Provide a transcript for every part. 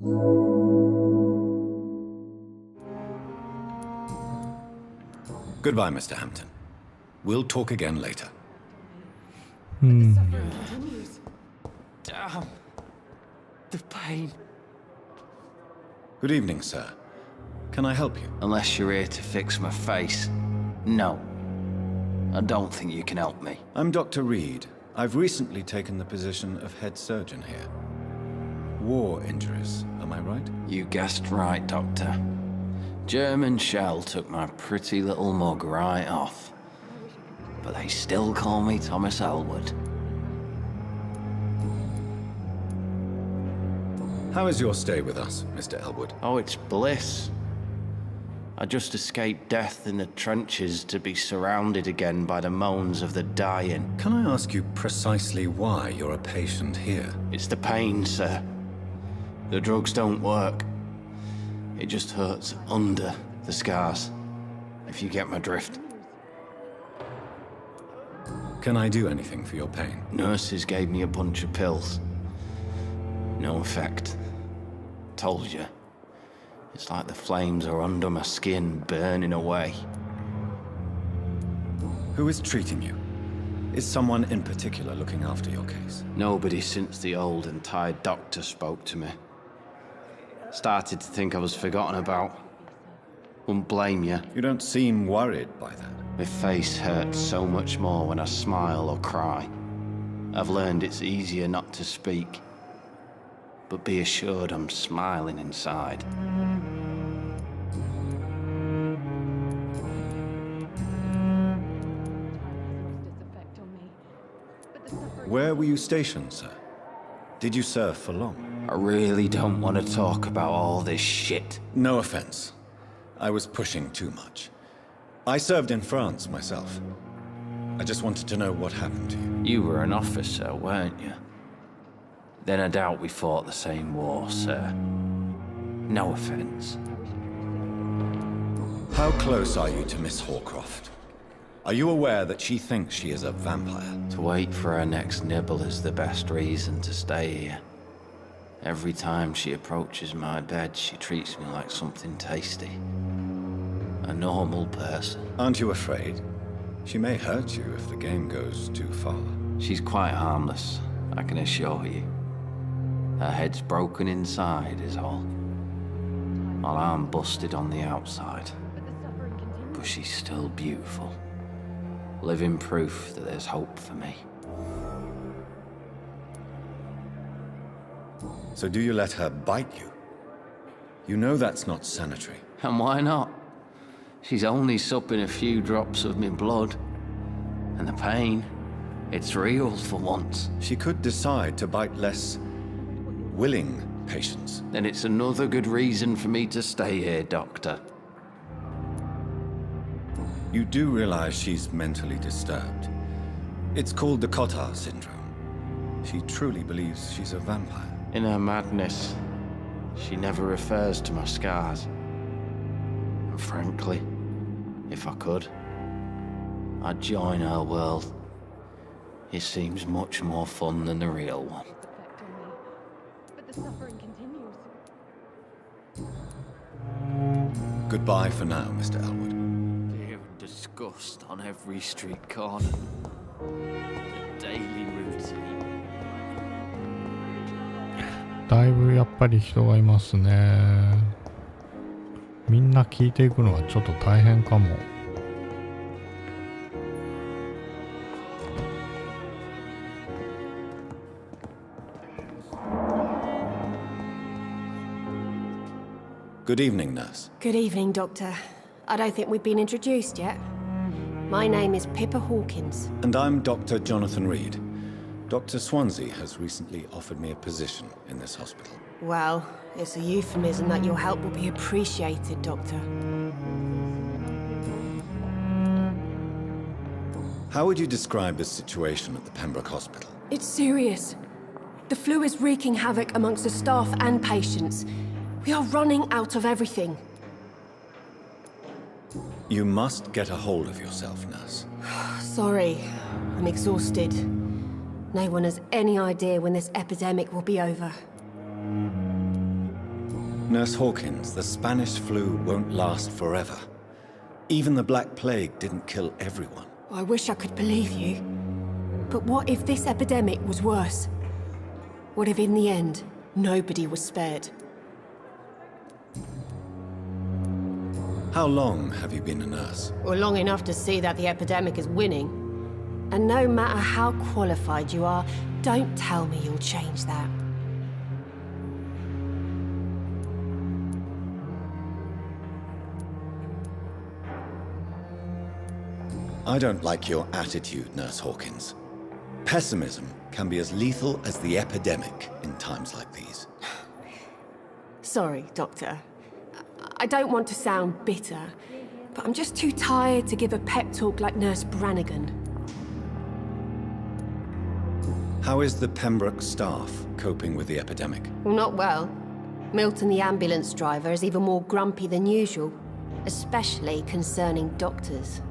Goodbye, Mr. Hampton. We'll talk again later. Hmm. Damn. The pain. Good evening, sir. Can I help you? Unless you're here to fix my face. No. I don't think you can help me. I'm Dr. Reed. I've recently taken the position of head surgeon here. War injuries, am I right? You guessed right, Doctor. German shell took my pretty little mug right off. But they still call me Thomas Elwood. How is your stay with us, Mr. Elwood? Oh, it's bliss. I just escaped death in the trenches to be surrounded again by the moans of the dying. Can I ask you precisely why you're a patient here? It's the pain, sir. The drugs don't work. It just hurts under the scars, if you get my drift. Can I do anything for your pain? Nurses gave me a bunch of pills. No effect. Told you. It's like the flames are under my skin, burning away. Who is treating you? Is someone in particular looking after your case? Nobody since the old and tired doctor spoke to me. Started to think I was forgotten about. Wouldn't blame you. You don't seem worried by that. My face hurts so much more when I smile or cry. I've learned it's easier not to speak. But be assured I'm smiling inside. Where were you stationed, sir? Did you serve for long? I really don't want to talk about all this shit. No offense. I was pushing too much. I served in France myself. I just wanted to know what happened to you. You were an officer, weren't you? Then I doubt we fought the same war, sir. No offense. How close are you to Miss Horcroft? Are you aware that she thinks she is a vampire? To wait for her next nibble is the best reason to stay here. Every time she approaches my bed, she treats me like something tasty. A normal person. Aren't you afraid? She may hurt you if the game goes too far. She's quite harmless, I can assure you. Her head's broken inside is all. While I'm busted on the outside. But she's still beautiful. Living proof that there's hope for me. So do you let her bite you? You know that's not sanitary. And why not? She's only supping a few drops of me blood. And the pain, it's real for once. She could decide to bite less willing patients. Then it's another good reason for me to stay here, Doctor. You do realize she's mentally disturbed. It's called the Cotard syndrome. She truly believes she's a vampire. In her madness, she never refers to my scars. And frankly, if I could, I'd join her world. It seems much more fun than the real one. But the suffering continues. Goodbye for now, Mr. Elwood. Fear and disgust on every street corner. The daily routine. だいぶやっぱり人がいますね。みんな聞いていくのはちょっと大変かも。Good evening, nurse. Good evening, Doctor. I don't think we've been introduced yet. My name is Pippa Hawkins. And I'm Dr. Jonathan Reed. Dr. Swansea has recently offered me a position in this hospital. Well, it's a euphemism that your help will be appreciated, Doctor. How would you describe the situation at the Pembroke Hospital? It's serious. The flu is wreaking havoc amongst the staff and patients. We are running out of everything. You must get a hold of yourself, nurse. Sorry, I'm exhausted. No one has any idea when this epidemic will be over. Nurse Hawkins, the Spanish flu won't last forever. Even the Black Plague didn't kill everyone. I wish I could believe you. But what if this epidemic was worse? What if in the end, nobody was spared? How long have you been a nurse? Well, long enough to see that the epidemic is winning. And no matter how qualified you are, don't tell me you'll change that. I don't like your attitude, Nurse Hawkins. Pessimism can be as lethal as the epidemic in times like these. Sorry, Doctor. I don't want to sound bitter, but I'm just too tired to give a pep talk like Nurse Brannigan. How is the Pembroke staff coping with the epidemic? Well, not well. Milton, the ambulance driver, is even more grumpy than usual, especially concerning doctors.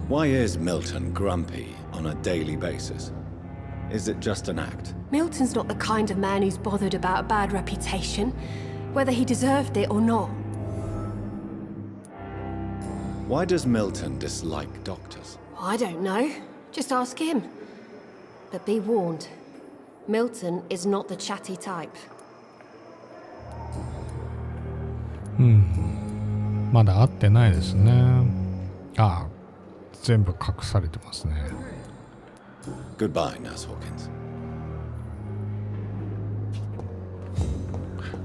Why is Milton grumpy on a daily basis? Is it just an act? Milton's not the kind of man who's bothered about a bad reputation, whether he deserved it or not. Why does Milton dislike doctors? I don't know. Just ask him. But be warned, Milton is not the chatty type. まだ会ってないですね。ああ、全部隠されてますね。Goodbye, Nurse Hawkins.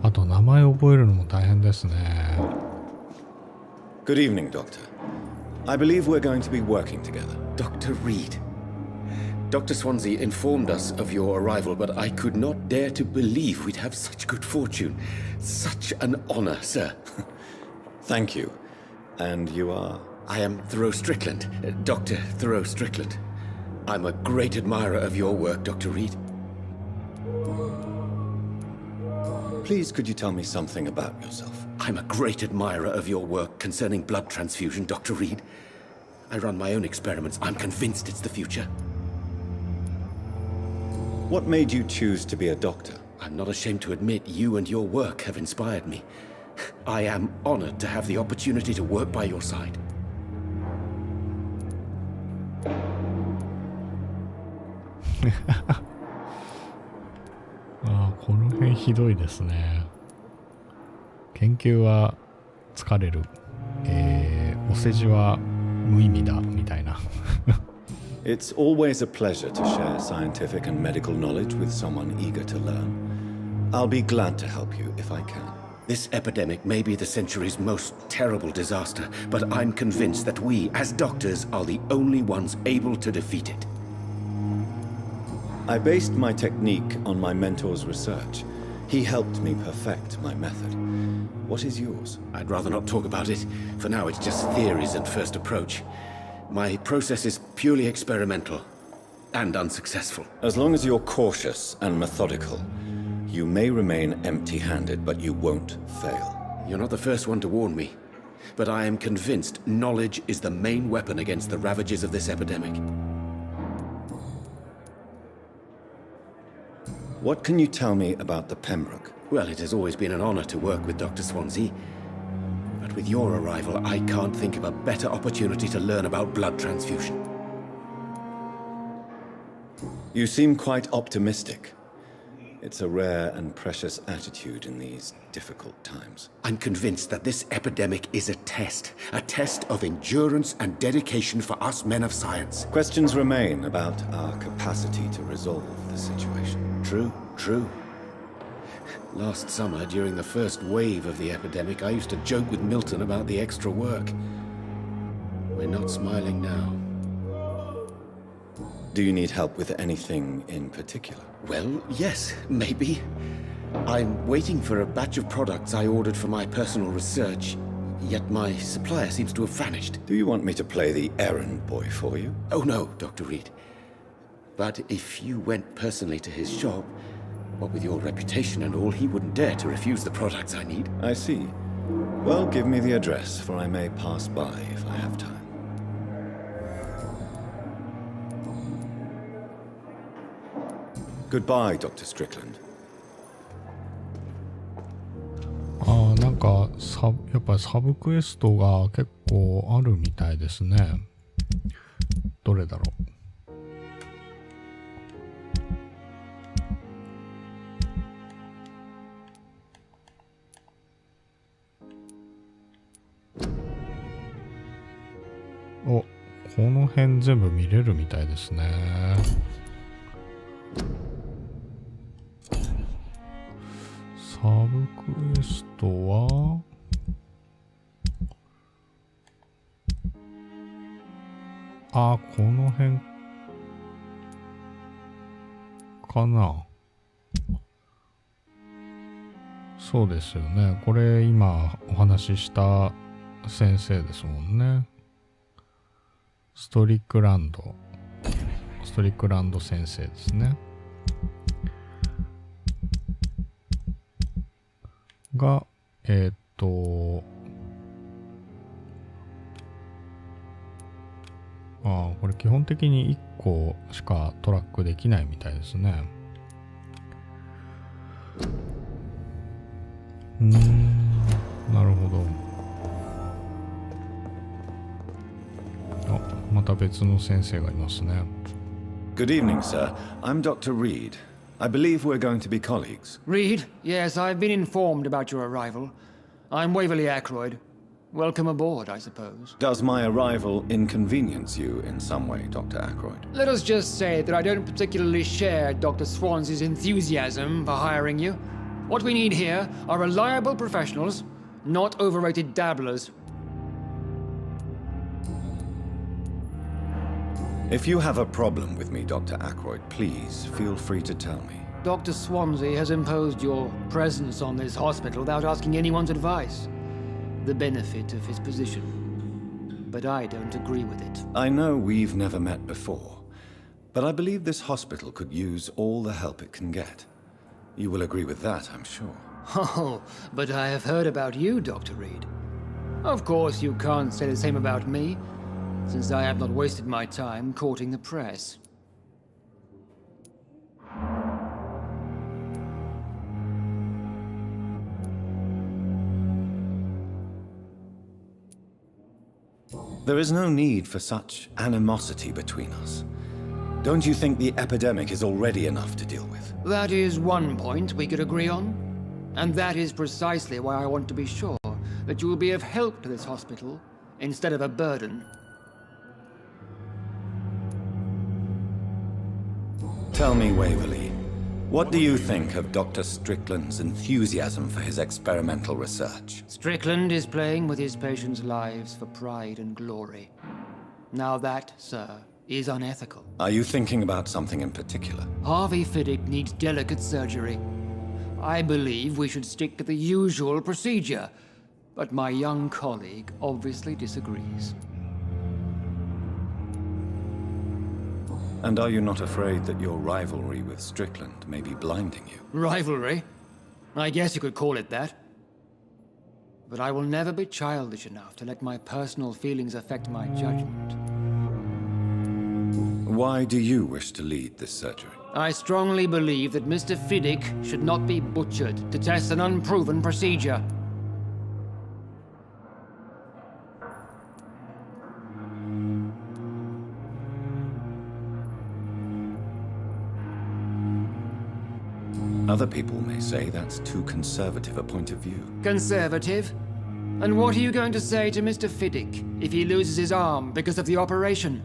あと名前覚えるのも大変ですね。Good evening, Doctor. I believe we're going to be working together. Dr. Reed. Dr. Swansea informed us of your arrival, but I could not dare to believe we'd have such good fortune. Such an honor, sir. Thank you. And you are? I am Thoreau Strickland, Dr. Thoreau Strickland. I'm a great admirer of your work, Dr. Reed. Please, could you tell me something about yourself? I'm a great admirer of your work concerning blood transfusion, Dr. Reed. I run my own experiments. I'm convinced it's the future. What made you choose to be a doctor? I'm not ashamed to admit you and your work have inspired me. I am honored to have the opportunity to work by your side.ああ、この辺ひどいですね。研究は疲れる。お世辞は無意味だみたいな。It's always a pleasure to share scientific and medical knowledge with someone eager to learn. I'll be glad to help you if I can. This epidemic may be the century's most terrible disaster, but I'm convinced that we, as doctors, are the only ones able to defeat it. I based my technique on my mentor's research. He helped me perfect my method. What is yours? I'd rather not talk about it. For now, it's just theories and first approach. My process is purely experimental and unsuccessful. As long as you're cautious and methodical, you may remain empty-handed, but you won't fail. You're not the first one to warn me, but I am convinced knowledge is the main weapon against the ravages of this epidemic. What can you tell me about the Pembroke? Well, it has always been an honor to work with Dr. Swansea. But with your arrival, I can't think of a better opportunity to learn about blood transfusion. You seem quite optimistic. It's a rare and precious attitude in these difficult times. I'm convinced that this epidemic is a test of endurance and dedication for us men of science. Questions remain about our capacity to resolve the situation. True. Last summer, during the first wave of the epidemic, I used to joke with Milton about the extra work. We're not smiling now. Do you need help with anything in particular? Well, yes, maybe. I'm waiting for a batch of products I ordered for my personal research, yet my supplier seems to have vanished. Do you want me to play the errand boy for you? Oh no, Dr. Reed. But if you went personally to his shop, what with your reputation and all, he wouldn't dare to refuse the products I need. I see. Well, give me the address, for I may pass by if I have time. Goodbye, Dr. Strickland. やっぱりサブクエストが結構あるみたいですね。どれだろう。お、この辺全部見れるみたいですね。サブクエストはこの辺かな。そうですよね。これ今お話しした先生ですもんね。ストリックランド先生ですね。が、これ基本的に1個しかトラックできないみたいですね。なるほど。また別の先生がいますね。Good evening, sir. I'm Dr. Reed. I believe we're going to be colleagues. Reed? Yes, I've been informed about your arrival. I'm Waverly Ackroyd. Welcome aboard, I suppose. Does my arrival inconvenience you in some way, Dr. Ackroyd? Let us just say that I don't particularly share Dr. Swansea's enthusiasm for hiring you. What we need here are reliable professionals, not overrated dabblers. If you have a problem with me, Dr. Ackroyd, please feel free to tell me. Dr. Swansea has imposed your presence on this hospital without asking anyone's advice. The benefit of his position. But I don't agree with it. I know we've never met before, but I believe this hospital could use all the help it can get. You will agree with that, I'm sure. Oh, but I have heard about you, Dr. Reed. Of course, you can't say the same about me, since I have not wasted my time courting the press. There is no need for such animosity between us. Don't you think the epidemic is already enough to deal with? That is one point we could agree on. And that is precisely why I want to be sure that you will be of help to this hospital instead of a burden. Tell me, Waverly, what do you think of Dr. Strickland's enthusiasm for his experimental research? Strickland is playing with his patients' lives for pride and glory. Now that, sir, is unethical. Are you thinking about something in particular? Harvey Fiddick needs delicate surgery. I believe we should stick to the usual procedure, but my young colleague obviously disagrees. And are you not afraid that your rivalry with Strickland may be blinding you? Rivalry? I guess you could call it that. But I will never be childish enough to let my personal feelings affect my judgment. Why do you wish to lead this surgery? I strongly believe that Mr. Fiddick should not be butchered to test an unproven procedure. Other people may say that's too conservative a point of view. Conservative? And what are you going to say to Mr. Fiddick if he loses his arm because of the operation?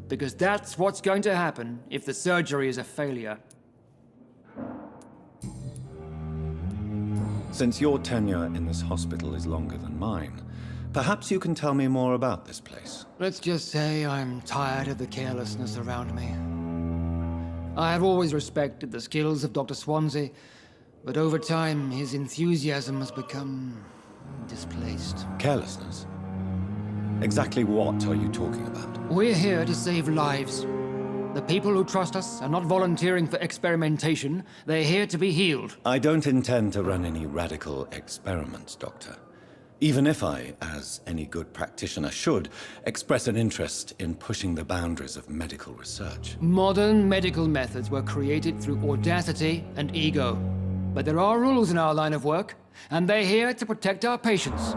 Because that's what's going to happen if the surgery is a failure. Since your tenure in this hospital is longer than mine, perhaps you can tell me more about this place. Let's just say I'm tired of the carelessness around me. I have always respected the skills of Dr. Swansea, but over time his enthusiasm has become displaced. Carelessness? Exactly what are you talking about? We're here to save lives. The people who trust us are not volunteering for experimentation. They're here to be healed. I don't intend to run any radical experiments, Doctor. Even if I, as any good practitioner should, express an interest in pushing the boundaries of medical research. Modern medical methods were created through audacity and ego. But there are rules in our line of work, and they're here to protect our patients.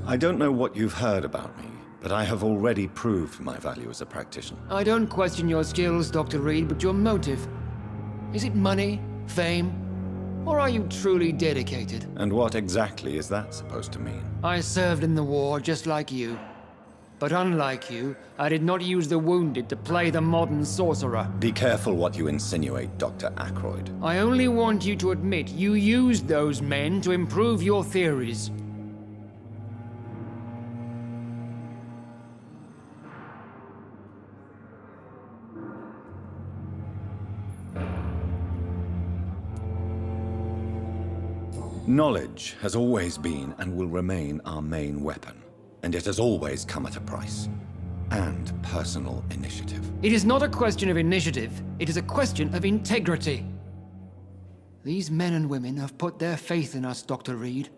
I don't know what you've heard about me, but I have already proved my value as a practitioner. I don't question your skills, Dr. Reed, but your motive. Is it money, fame, or are you truly dedicated? And what exactly is that supposed to mean? I served in the war just like you. But unlike you, I did not use the wounded to play the modern sorcerer. Be careful what you insinuate, Dr. Ackroyd. I only want you to admit you used those men to improve your theories. Knowledge has always been and will remain our main weapon, and it has always come at a price. And personal initiative. It is not a question of initiative, it is a question of integrity. These men and women have put their faith in us, Dr. Reed.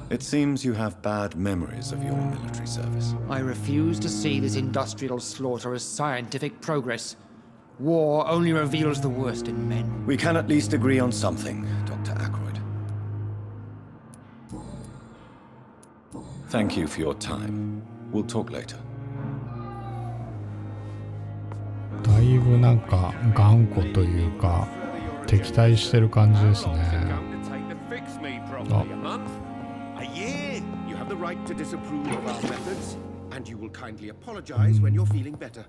It seems you have bad memories of your military service. I refuse to see this industrial slaughter as scientific progress. War only reveals the worst in men. We can at least agree on something, Dr. Ackroyd. Thank you for your time. We'll talk later. だいぶなんか頑固というか敵対してる感じですね。あ、 A year. You have the right to disapprove of our methods, and you will kindly apologize when you're feeling better.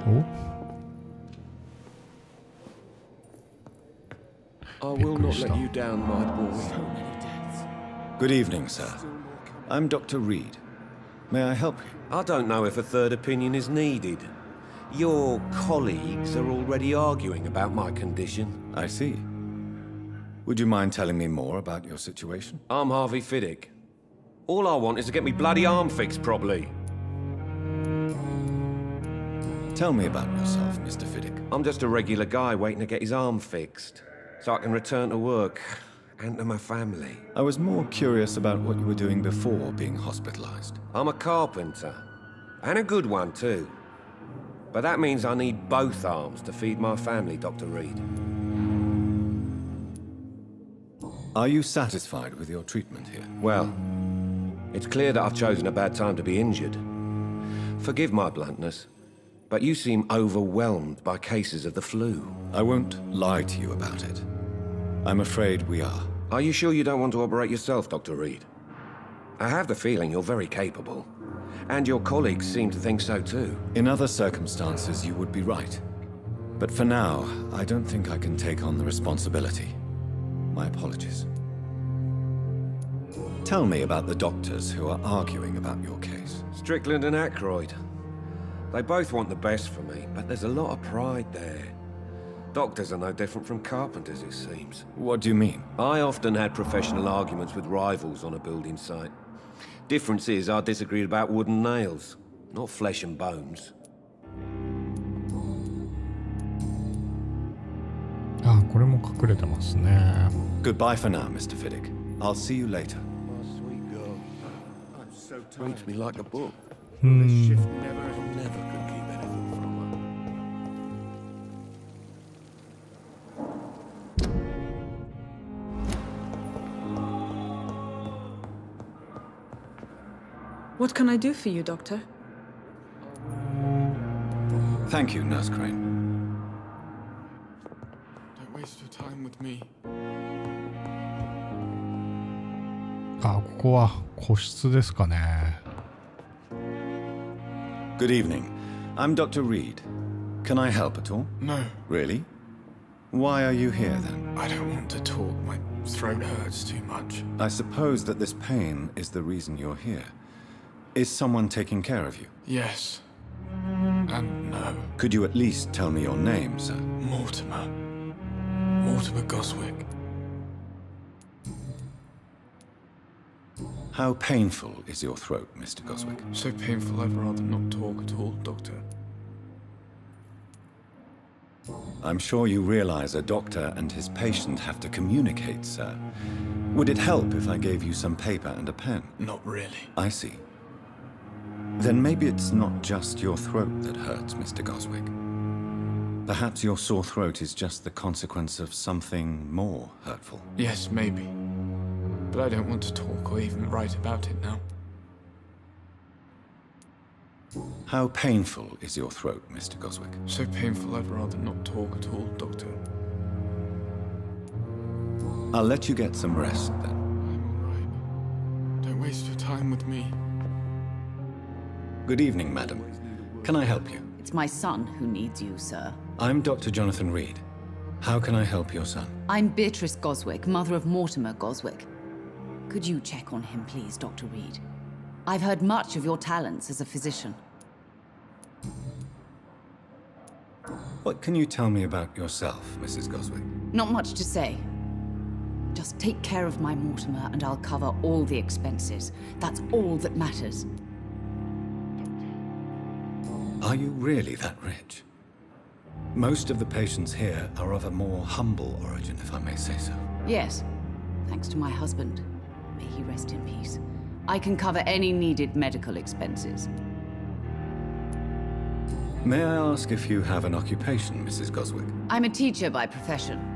お、 I will not let you down, my boy. Good evening, sir. I'm Dr. Reed. May I help you? I don't know if a third opinion is needed. Your colleagues are already arguing about my condition. I see. Would you mind telling me more about your situation? I'm Harvey Fiddick. All I want is to get me bloody arm fixed properly. Tell me about yourself, Mr. Fiddick. I'm just a regular guy waiting to get his arm fixed, so I can return to work and to my family. I was more curious about what you were doing before being hospitalized. I'm a carpenter, and a good one too. But that means I need both arms to feed my family, Dr. Reed. Are you satisfied with your treatment here? Well, it's clear that I've chosen a bad time to be injured. Forgive my bluntness, but you seem overwhelmed by cases of the flu. I won't lie to you about it. I'm afraid we are. Are you sure you don't want to operate yourself, Dr. Reed? I have the feeling you're very capable. And your colleagues seem to think so too. In other circumstances, you would be right. But for now, I don't think I can take on the responsibility. My apologies. Tell me about the doctors who are arguing about your case. Strickland and Ackroyd. They both want the best for me, but there's a lot of pride there. Doctors are no different from carpenters, it seems. What do you mean? I often had professional arguments with rivals on a building site. Difference is I disagreed about wooden nails, not flesh and bones. あ、これも隠れてますね。 Goodbye for now, Mr. Fiddick. I'll see you later. My sweet girl. I'm so Reads tired. me like a book. This shift never Never could keep anything from her. What can I do for you, Doctor? Thank you, Nurse Crane. Don't waste your time with me. あ、ここは個室ですかね。 Good evening. I'm Dr. Reed. Can I help at all? No, Really? Why are you here then? I don't want to talk. My throat hurts too much. I suppose that this pain is the reason you're here. Is someone taking care of you? Yes. And no. Could you at least tell me your name, sir? Mortimer. Mortimer Goswick. How painful is your throat, Mr. Goswick? So painful I'd rather not talk at all, Doctor. I'm sure you realize a doctor and his patient have to communicate, sir. Would it help if I gave you some paper and a pen? Not really. I see. Then maybe it's not just your throat that hurts, Mr. Goswick. Perhaps your sore throat is just the consequence of something more hurtful. Yes, maybe. But I don't want to talk or even write about it now. How painful is your throat, Mr. Goswick? So painful I'd rather not talk at all, Doctor. I'll let you get some rest then. I'm all right. Don't waste your time with me. Good evening, madam. Can I help you? It's my son who needs you, sir. I'm Dr. Jonathan Reed. How can I help your son? I'm Beatrice Goswick, mother of Mortimer Goswick. Could you check on him, please, Dr. Reed? I've heard much of your talents as a physician. What can you tell me about yourself, Mrs. Goswick? Not much to say. Just take care of my Mortimer and I'll cover all the expenses. That's all that matters. Are you really that rich? Most of the patients here are of a more humble origin, if I may say so. Yes, thanks to my husband. May he rest in peace. I can cover any needed medical expenses. May I ask if you have an occupation, Mrs. Goswick? I'm a teacher by profession.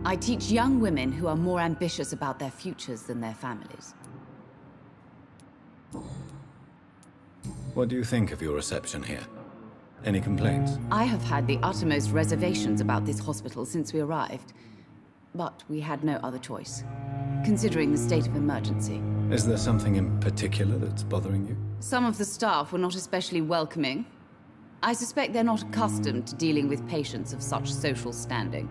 I teach young women who are more ambitious about their futures than their families. What do you think of your reception here? Any complaints? I have had the uttermost reservations about this hospital since we arrived. But we had no other choice, considering the state of emergency. Is there something in particular that's bothering you? Some of the staff were not especially welcoming. I suspect they're not accustomed to dealing with patients of such social standing.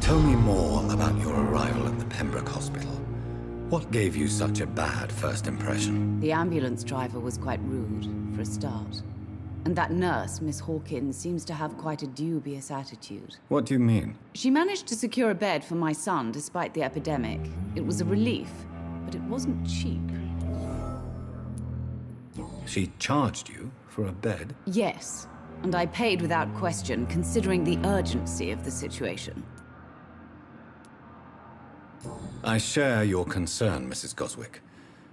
Tell me more about your arrival at the Pembroke Hospital. What gave you such a bad first impression? The ambulance driver was quite rude, for a start. And that nurse, Miss Hawkins, seems to have quite a dubious attitude. What do you mean? She managed to secure a bed for my son despite the epidemic. It was a relief, but it wasn't cheap. She charged you for a bed? Yes, and I paid without question, considering the urgency of the situation. I share your concern, Mrs. Goswick.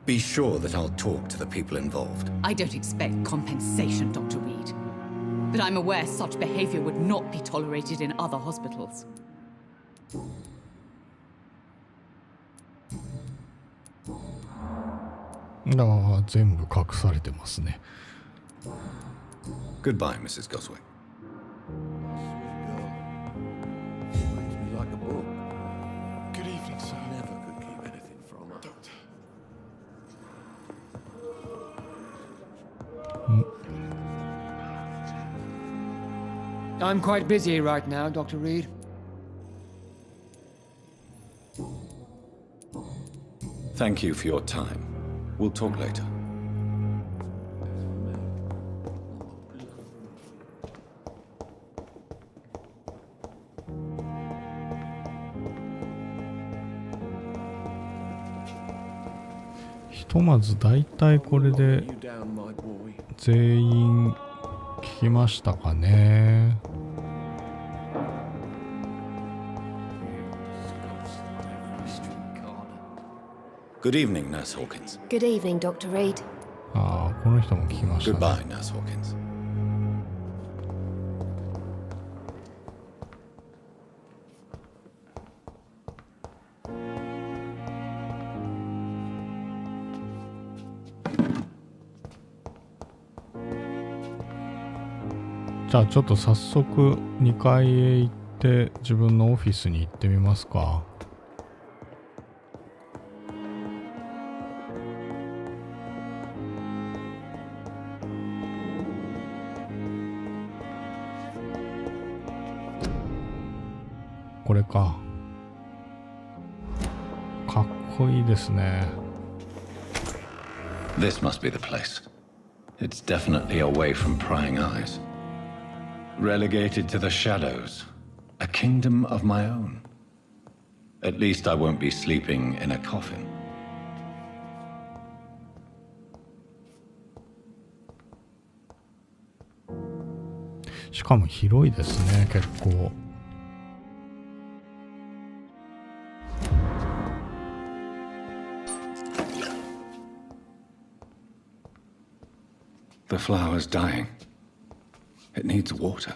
Be sure that I'll talk to the people involved. I don't expect compensation, Dr. Reed. But I'm aware such behavior would not be tolerated in other hospitals.全部隠されてますね。 Goodbye, Mrs. Goswick. Like a book. Good evening, sir. Never could keep anything from her. Doctor. I'm quite busy right now, Dr. Reed. Thank you for your time. We'll talk later.ひとまず大体これで You down, my boy. 全員聞きましたかね。 Good evening, Nurse Hawkins. Good evening, Dr. Reed. ああ、この人も聞きましたね。 Goodbye, Nurse Hawkins. .じゃあちょっと早速2階へ行って自分のオフィスに行ってみますか。これか。かっこいいですね。 This must be the place. It's definitely away from prying eyes. Relegated to the shadows. A kingdom of my own. At least I won't be sleeping in a coffin. しかも広いですね、結構。The flower's dying. It needs water.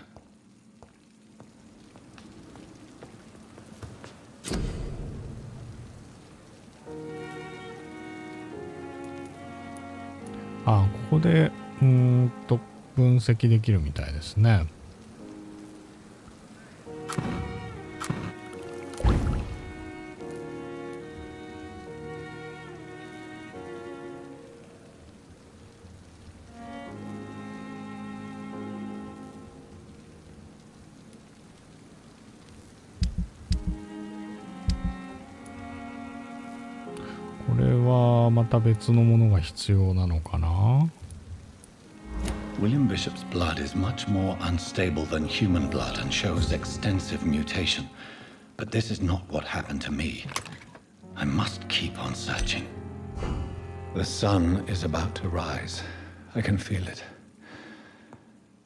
Ah, ここで分析できるみたいですね。これはまた別のものが必要なのかな。William Bishop's blood is much more unstable than human blood and shows extensive mutation. But this is not what happened to me. I must keep on searching. The sun is about to rise. I can feel it.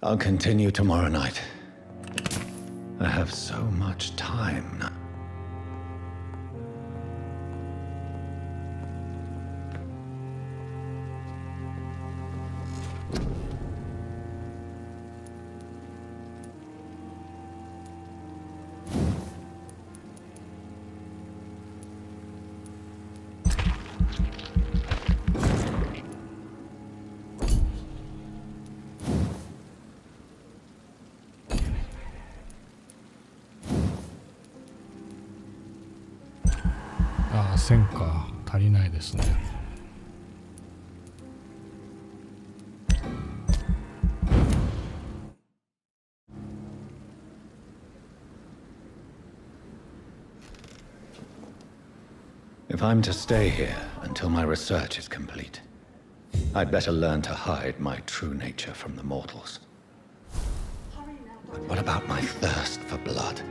I'll continue tomorrow night. I have so much time now.線か足りないですね。If I'm to stay here until my research is complete, I'd better learn to hide my true nature from the mortals. But what about my thirst for blood?